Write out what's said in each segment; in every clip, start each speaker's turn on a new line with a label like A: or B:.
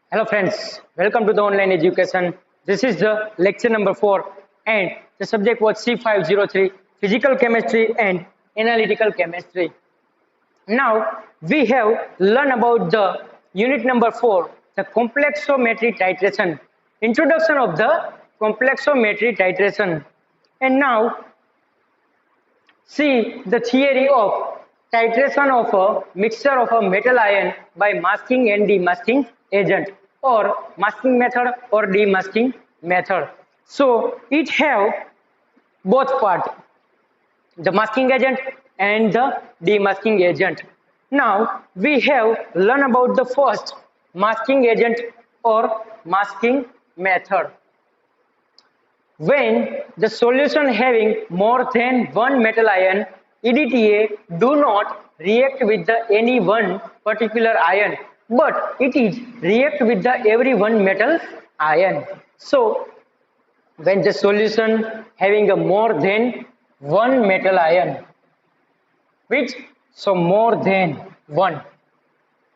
A: Hello friends, welcome to the online education. This is the lecture number 4 and the subject was C503 Physical Chemistry and Analytical Chemistry. Now we have learned about the unit number 4, the complexometry titration. Introduction of the complexometry titration. And now see the theory of titration of a mixture of a metal ion by masking and demasking agent or masking method or demasking method. So it have both part, the masking agent and the demasking agent. Now we have learned about the first masking agent or masking method. When the solution having more than one metal ion, EDTA do not react with the any one particular ion, but it is react with the every one metal ion. So when the solution having a more than one metal ion, which so more than one,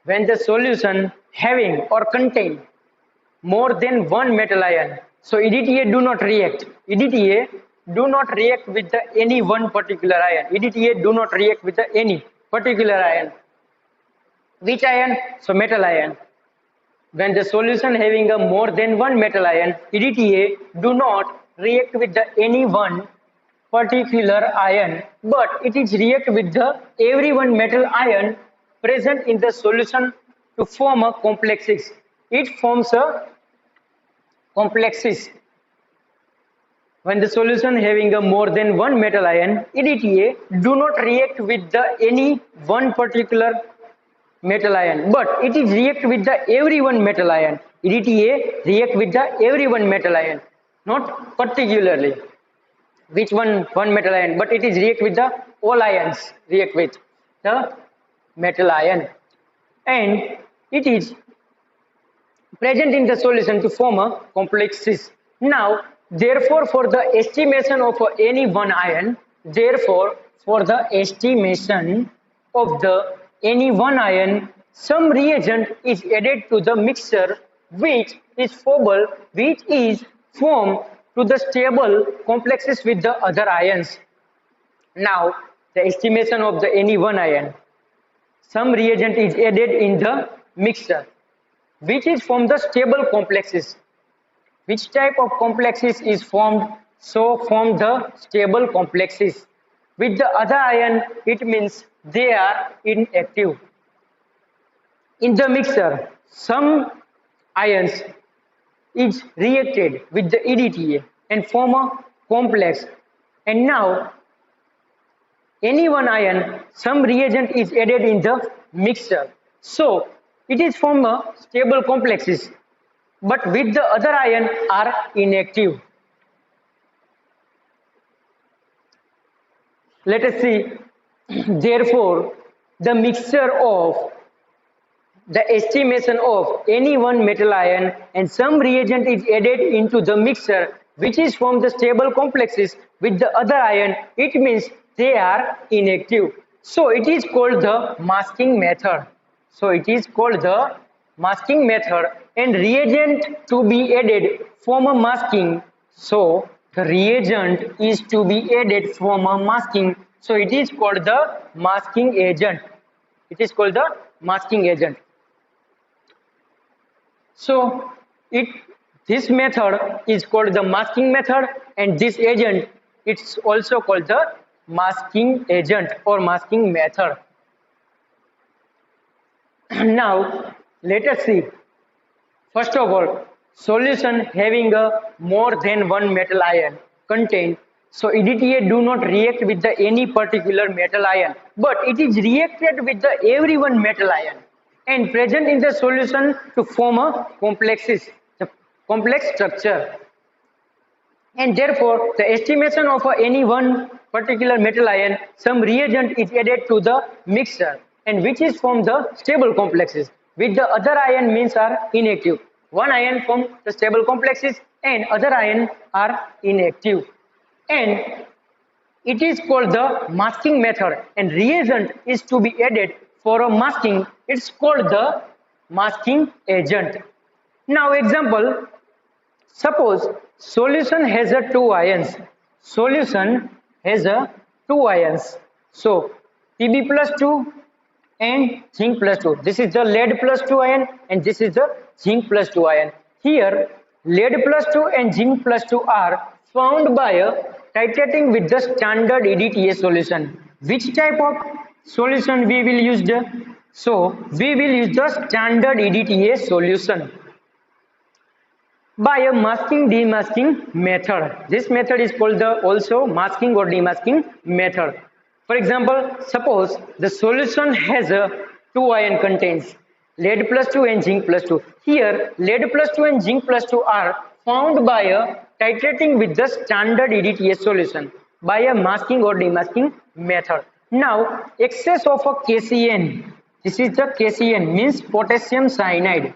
A: when the solution having or contain more than one metal ion. So EDTA do not react. EDTA do not react with the any one particular ion. EDTA do not react with the any particular ion. Which ion? So metal ion. When the solution having a more than one metal ion, EDTA do not react with the any one particular ion, but it is react with the every one metal ion present in the solution to form a complexes. It forms a complexes. When the solution having a more than one metal ion, EDTA do not react with the any one particular metal ion, but it is react with the every one metal ion. EDTA react with the every one metal ion, not particularly which one metal ion, but it is react with the all ions, react with the metal ion, and it is present in the solution to form a complexes. Now, therefore, for the estimation of any one ion, therefore, for the estimation of the any one ion, some reagent is added to the mixture which is formed to the stable complexes with the other ions. Now, the estimation of the any one ion, some reagent is added in the mixture which is from the stable complexes. Which type of complexes is formed? So from the stable complexes. With the other ion, it means they are inactive. In the mixture, some ions is reacted with the EDTA and form a complex. And now, any one ion, some reagent is added in the mixture. So it is from a stable complexes, but with the other ion are inactive. Let us see. Therefore, the mixture of the estimation of any one metal ion and some reagent is added into the mixture which is from the stable complexes with the other ion, it means they are inactive. So it is called the masking method. So it is called the masking method, and reagent to be added from a masking. So the reagent is to be added from a masking. So it is called the masking agent. It is called the masking agent. So this method is called the masking method, and this agent it's also called the masking agent or masking method. Now let us see. First of all, solution having a more than one metal ion contained. So EDTA do not react with the any particular metal ion, but it is reacted with the every one metal ion and present in the solution to form a complexes, the complex structure. And therefore, the estimation of any one particular metal ion, some reagent is added to the mixture, and which is from the stable complexes. With the other ion means are inactive. One ion from the stable complexes and other ion are inactive. And it is called the masking method, and reagent is to be added for a masking. It's called the masking agent. Now example, suppose solution has a two ions. Solution has a two ions. So Pb plus 2 and zinc plus 2. This is the lead plus 2 ion and this is the zinc plus 2 ion. Here lead plus 2 and zinc plus 2 are found by titrating with the standard EDTA solution. Which type of solution we will use? So we will use the standard EDTA solution by a masking demasking method. This method is called the also masking or demasking method. For example, suppose the solution has a two ion contains lead plus 2 and zinc plus 2. Here lead plus 2 and zinc plus 2 are found by a titrating with the standard EDTA solution by a masking or demasking method. Now excess of a KCN, this is the KCN means potassium cyanide.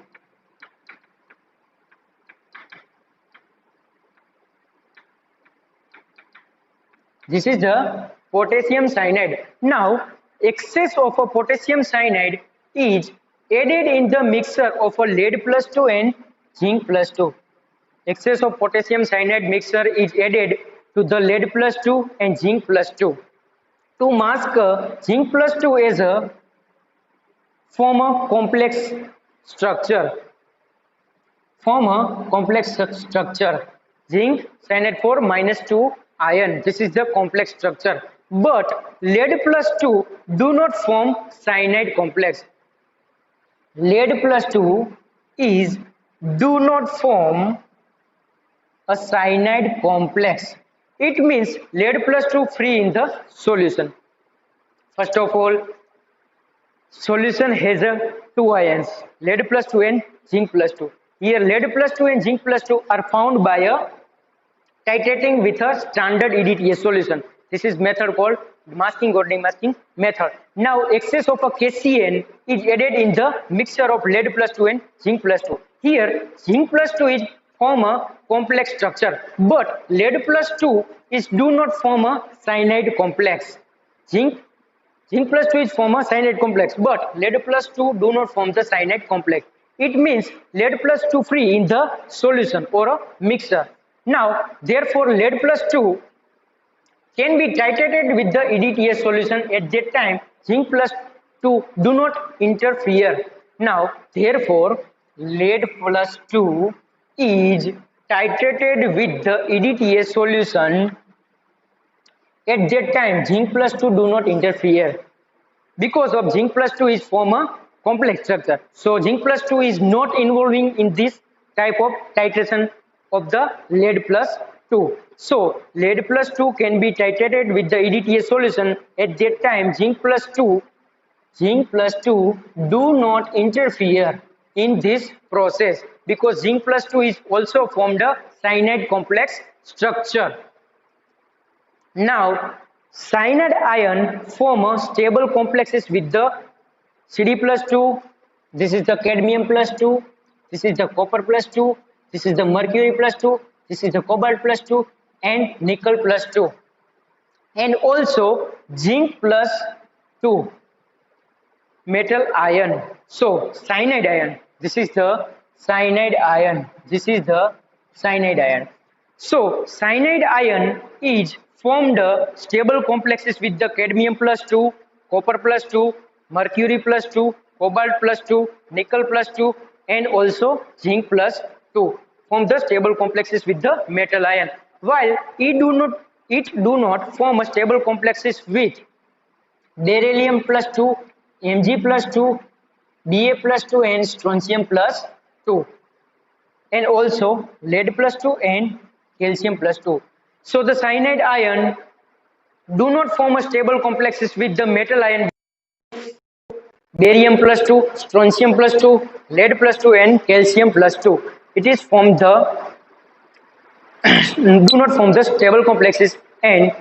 A: This is the potassium cyanide. Now, excess of a potassium cyanide is added in the mixture of a lead plus 2 and zinc plus 2. Excess of potassium cyanide mixture is added to the lead plus 2 and zinc plus 2. To mask zinc plus 2 as a form a complex structure. Form a complex structure. Zinc cyanide 4 minus 2 ion. This is the complex structure. But lead plus 2 do not form cyanide complex. Lead plus 2 is do not form a cyanide complex. It means lead plus 2 free in the solution. First of all, solution has a two ions, lead plus 2 and zinc plus 2. Here lead plus 2 and zinc plus 2 are found by a titrating with a standard EDTA solution. This is method called masking or demasking method. Now excess of a KCN is added in the mixture of lead plus 2 and zinc plus 2. Here zinc plus 2 is form a complex structure, but lead plus 2 is do not form a cyanide complex. Zinc plus 2 is form a cyanide complex, but lead plus 2 do not form the cyanide complex. It means lead plus 2 free in the solution or a mixture. Now, therefore, lead plus 2 can be titrated with the EDTA solution at that time. Zinc plus 2 do not interfere. Now, therefore, lead plus 2 is titrated with the EDTA solution. At that time, zinc plus 2 do not interfere. Because of zinc plus 2 is form a complex structure. So, zinc plus 2 is not involving in this type of titration of the lead plus 2. So, lead plus 2 can be titrated with the EDTA solution. At that time, zinc plus 2 do not interfere in this process because zinc plus 2 is also formed a cyanide complex structure. Now, cyanide ion form a stable complexes with the Cd plus 2, this is the cadmium plus 2, this is the copper plus 2, this is the mercury plus 2, this is the cobalt plus 2 and nickel plus 2 and also zinc plus 2 metal ion. So cyanide ion, this is the cyanide ion, this is the cyanide ion. So cyanide ion is formed stable complexes with the cadmium plus 2, copper plus 2, mercury plus 2, cobalt plus 2, nickel plus 2 and also zinc plus 2 form the stable complexes with the metal ion, while it do not form a stable complexes with beryllium plus 2, Mg plus 2, Ba plus 2 and strontium plus 2 and also lead plus 2 and calcium plus 2. So the cyanide ion do not form a stable complexes with the metal ion barium plus 2, strontium plus 2, lead plus 2 and calcium plus 2. It is from the do not form the stable complexes and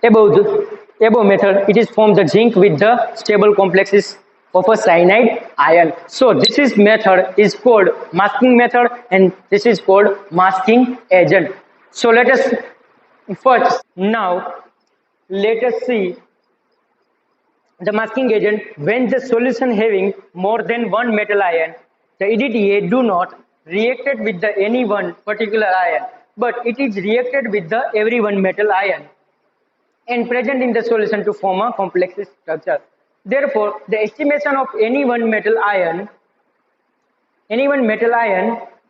A: above method it is from the zinc with the stable complexes of a cyanide ion. So this is method is called masking method and this is called masking agent. So let us first now let us see the masking agent when the solution having more than one metal ion the EDTA do not reacted with the any one particular ion, but it is reacted with the every one metal ion and present in the solution to form a complex structure. Therefore, the estimation of any one metal ion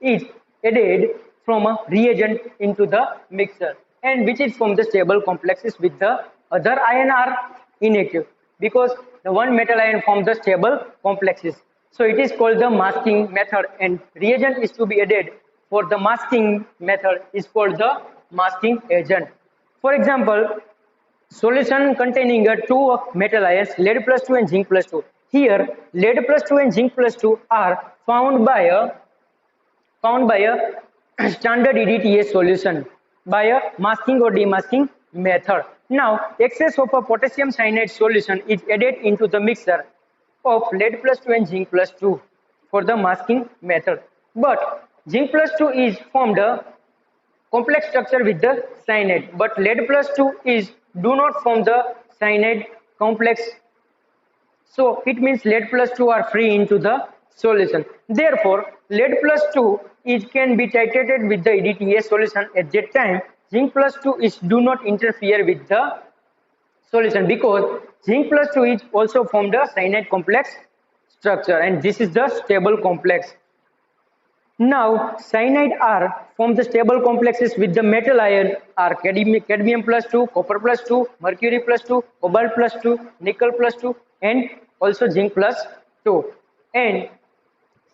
A: is added from a reagent into the mixture, and which is from the stable complexes with the other ion are inactive, because the one metal ion forms the stable complexes. So it is called the masking method, and reagent is to be added for the masking method is called the masking agent. For example, solution containing two metal ions, lead plus 2 and zinc plus 2. Here, lead plus 2 and zinc plus 2 are found by a standard EDTA solution by a masking or demasking method. Now, excess of a potassium cyanide solution is added into the mixture of lead plus 2 and zinc plus 2 for the masking method. But zinc plus 2 is formed a complex structure with the cyanide, but lead plus 2 is do not form the cyanide complex, so it means lead plus 2 are free into the solution. Therefore, lead plus 2 is can be titrated with the EDTA solution. At that time, zinc plus 2 is do not interfere with the solution, because zinc plus 2 is also formed a cyanide complex structure, and this is the stable complex. Now, cyanide are from the stable complexes with the metal ion are cadmium plus 2, copper plus 2, mercury plus 2, cobalt plus 2, nickel plus 2, and also zinc plus 2. And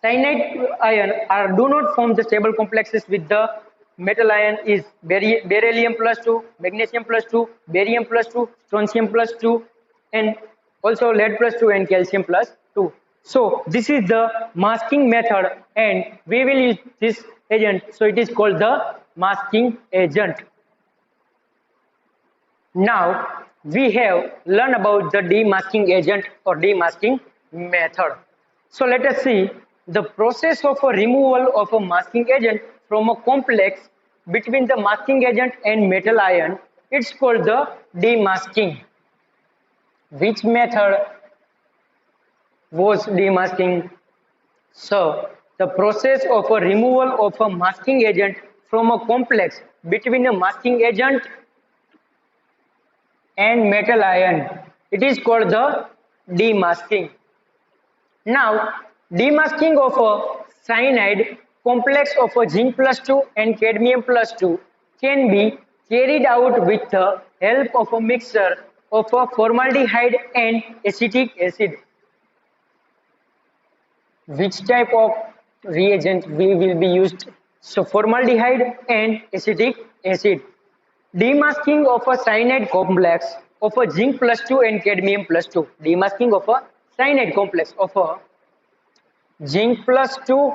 A: cyanide ion are do not form the stable complexes with the metal ion is beryllium plus 2, magnesium plus 2, barium plus 2, strontium plus 2, and also lead plus 2 and calcium plus 2. So this is the masking method, and we will use this agent, so it is called the masking agent. Now we have learned about the demasking agent or demasking method. So let us see the process of a removal of a masking agent from a complex between the masking agent and metal ion. It's called the demasking. Which method was demasking? So the process of a removal of a masking agent from a complex between a masking agent and metal ion, it is called the demasking. Now, demasking of a cyanide complex of a zinc plus 2 and cadmium plus 2 can be carried out with the help of a mixture of a formaldehyde and acetic acid. Which type of reagent we will be used? So formaldehyde and acetic acid. Demasking of a cyanide complex of a zinc plus 2 and cadmium plus 2. Demasking of a cyanide complex of a zinc plus 2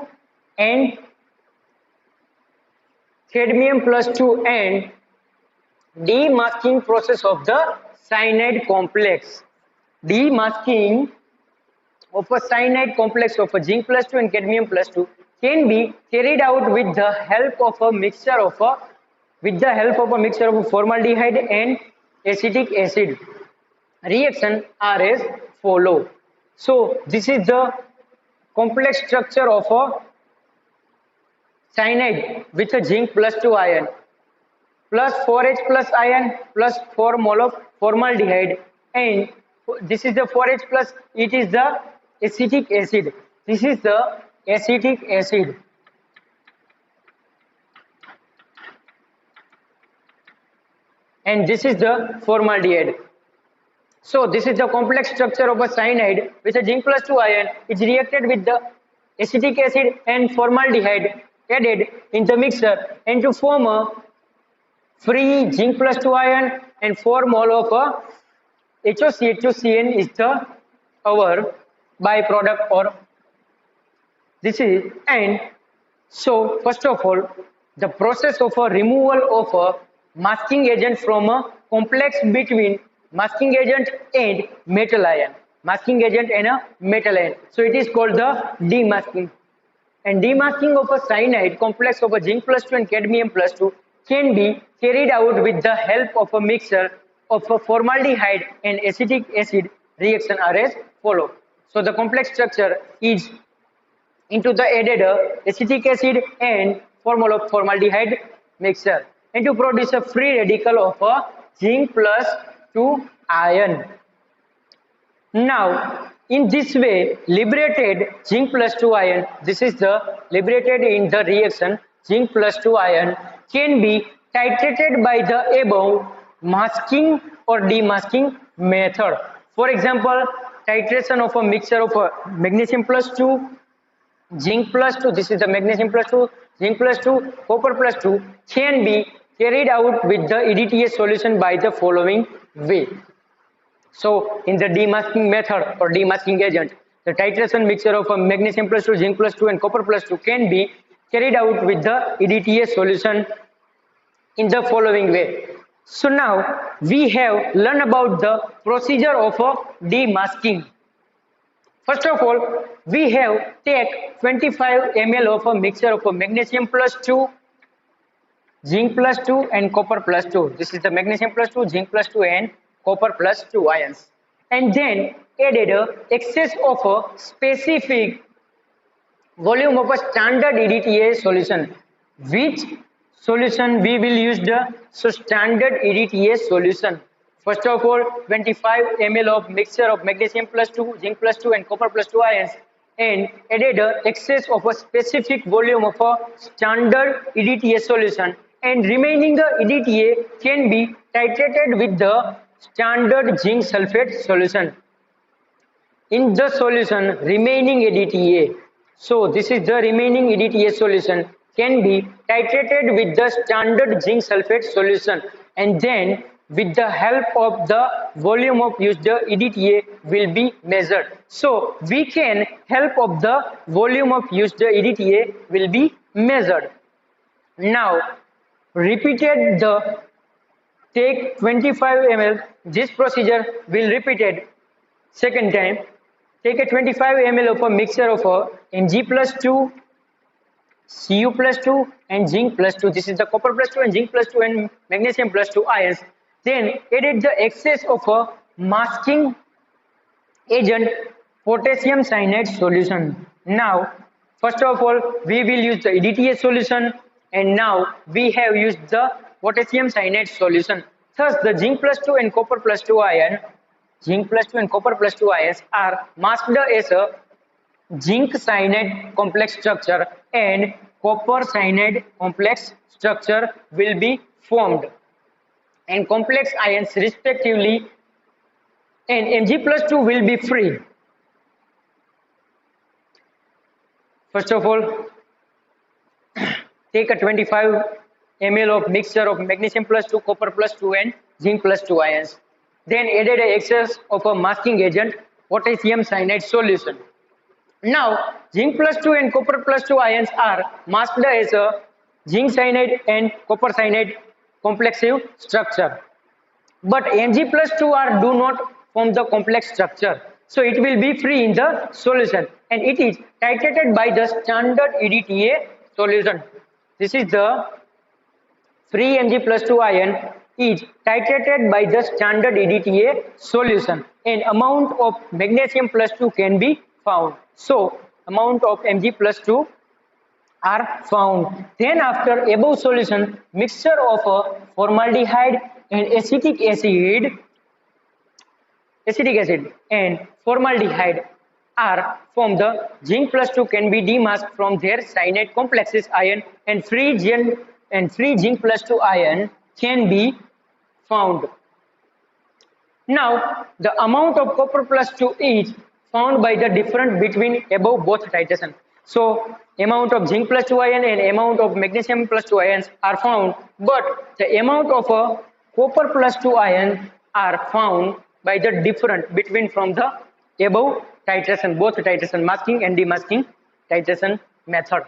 A: and cadmium plus 2, and demasking process of the cyanide complex. Demasking of a cyanide complex of a zinc plus 2 and cadmium plus 2 can be carried out with the help of a mixture of formaldehyde and acetic acid. Reaction are as follow. So this is the complex structure of a cyanide with a zinc plus 2 ion plus 4H plus ion plus 4 mole of formaldehyde, and this is the 4H plus, it is the acetic acid. This is the acetic acid. And this is the formaldehyde. So this is the complex structure of a cyanide with a zinc plus 2 ion is reacted with the acetic acid and formaldehyde added in the mixture and to form a free zinc plus 2 ion and 4 mole of a HOCH2CN is the our byproduct, or this is. And so first of all, the process of a removal of a masking agent from a complex between masking agent and metal ion, masking agent and a metal ion, so it is called the demasking. And demasking of a cyanide complex of a zinc plus 2 and cadmium plus 2 can be carried out with the help of a mixture of a formaldehyde and acetic acid. Reaction are as follow. So the complex structure is into the added acetic acid and formaldehyde mixture and to produce a free radical of a zinc plus 2 ion. Now, in this way, liberated zinc plus 2 ion, this is the liberated in the reaction zinc plus 2 ion can be titrated by the above masking or demasking method. For example, titration of a mixture of magnesium plus 2, zinc plus 2, this is the magnesium plus 2, zinc plus 2, copper plus 2 can be carried out with the EDTA solution by the following way. So in the demasking method or demasking agent, the titration mixture of a magnesium plus 2, zinc plus 2 and copper plus 2 can be carried out with the EDTA solution in the following way. So now we have learned about the procedure of a demasking. First of all, we have take 25 ml of a mixture of a magnesium plus 2, zinc plus 2 and copper plus 2. This is the magnesium plus 2, zinc plus 2 and copper plus 2 ions. And then added excess of a specific volume of a standard EDTA solution. Which solution we will use the standard EDTA solution? First of all, 25 ml of mixture of magnesium plus 2, zinc plus 2 and copper plus 2 ions and added excess of a specific volume of a standard EDTA solution and remaining the EDTA can be titrated with the standard zinc sulfate solution. In the solution remaining EDTA, so this is the remaining EDTA solution can be titrated with the standard zinc sulfate solution and then with the help of the volume of used EDTA will be measured. So we can help of the volume of used EDTA will be measured. Now repeated the take 25 ml, this procedure will repeated second time. Take a 25 ml of a mixture of a Mg plus 2, Cu plus 2 and zinc plus 2. This is the copper plus 2 and zinc plus 2 and magnesium plus 2 ions. Then added the excess of a masking agent potassium cyanide solution. Now first of all we will use the EDTA solution and now we have used the potassium cyanide solution. Thus the zinc plus 2 and copper plus 2 ions are masked as a zinc cyanide complex structure and copper cyanide complex structure will be formed and complex ions respectively and Mg plus 2 will be free. First of all, take a 25 ml of mixture of magnesium plus 2, copper plus 2 and zinc plus 2 ions. Then added an excess of a masking agent potassium cyanide solution. Now zinc plus 2 and copper plus 2 ions are masked as a zinc cyanide and copper cyanide complexive structure. But Mg plus 2 are do not form the complex structure. So it will be free in the solution and it is titrated by the standard EDTA solution. This is the free Mg plus 2 ion is titrated by the standard EDTA solution and amount of magnesium plus 2 can be found. So amount of Mg plus 2 are found. Then after above solution, mixture of a formaldehyde and acetic acid and formaldehyde are from the zinc plus 2 can be demasked from their cyanide complexes ion and free zinc plus 2 ion can be found. Now the amount of copper plus 2 is found by the difference between above both titration. So amount of zinc plus 2 ion and amount of magnesium plus 2 ions are found, but the amount of a copper plus 2 ion are found by the difference between from the above titration, both titration masking and demasking titration method.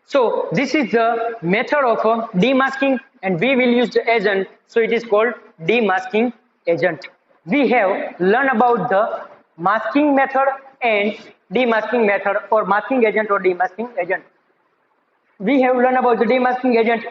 A: So this is the method of demasking and we will use the agent, so it is called demasking agent. We have learned about the masking method and demasking method or masking agent or demasking agent. We have learned about the demasking agent.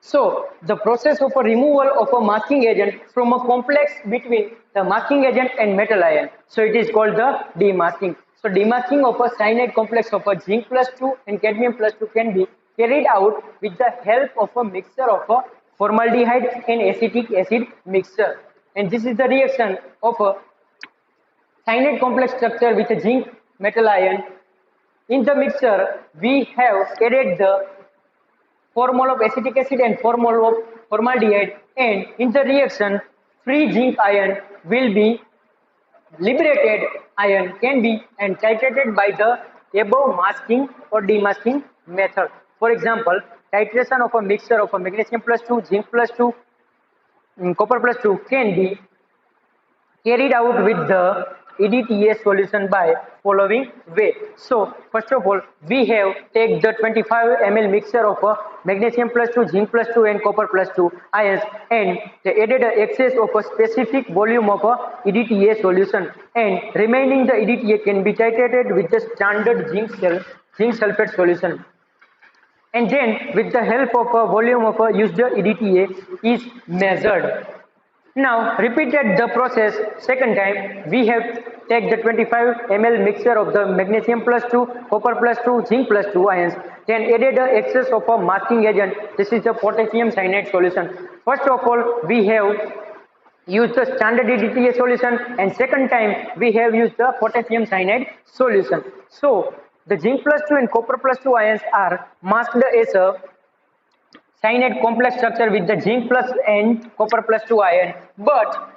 A: So the process of a removal of a masking agent from a complex between the masking agent and metal ion, so it is called the demasking. So demasking of a cyanide complex of a zinc plus 2 and cadmium plus 2 can be carried out with the help of a mixture of a formaldehyde and acetic acid mixture. And this is the reaction of a cyanide complex structure with a zinc metal ion. In the mixture, we have added the 4 mole of acetic acid and 4 mole of formaldehyde, and in the reaction, free zinc ion will be liberated ion can be and titrated by the above masking or demasking method. For example, titration of a mixture of a magnesium plus 2, zinc plus 2, copper plus 2 can be carried out with the EDTA solution by following way. So first of all, we have take the 25 ml mixture of a magnesium plus 2, zinc plus 2 and copper plus 2 ions, and they added a excess of a specific volume of a EDTA solution, and remaining the EDTA can be titrated with the standard zinc sulfate solution. And then with the help of a volume of a used EDTA is measured. Now repeated the process second time, we have take the 25 ml mixture of the magnesium plus 2, copper plus 2, zinc plus 2 ions, then added the excess of a masking agent. This is the potassium cyanide solution. First of all, we have used the standard EDTA solution, and second time we have used the potassium cyanide solution. So the zinc plus 2 and copper plus 2 ions are masked as a cyanide complex structure with the zinc plus and copper plus 2 ion, but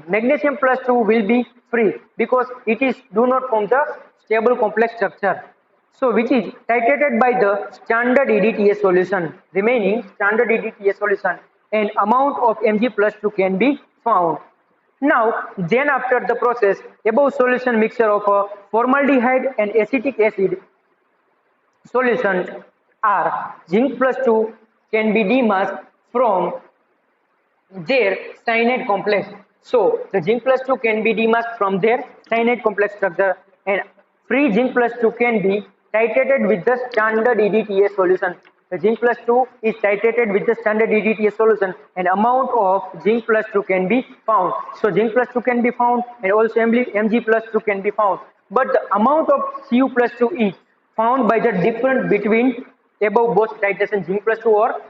A: magnesium plus 2 will be free because it is do not form the stable complex structure. So which is titrated by the standard EDTA solution. Remaining standard EDTA solution, an amount of Mg plus 2 can be found. Now then after the process, above solution mixture of a formaldehyde and acetic acid solution are zinc plus 2 can be demasked from their cyanide complex. So the zinc plus 2 can be demasked from their cyanide complex structure, and free zinc plus 2 can be titrated with the standard EDTA solution. The zinc plus 2 is titrated with the standard EDTA solution, and amount of zinc plus 2 can be found. So zinc plus 2 can be found, and also Mg plus 2 can be found. But the amount of Cu plus 2 is found by the difference between above both titration zinc plus 2 or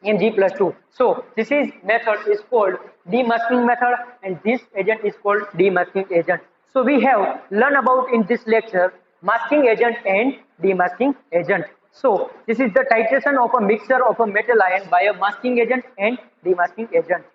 A: Mg plus 2. So this is method is called demasking method, and this agent is called demasking agent. So we have learned about in this lecture masking agent and demasking agent. So this is the titration of a mixture of a metal ion by a masking agent and demasking agent.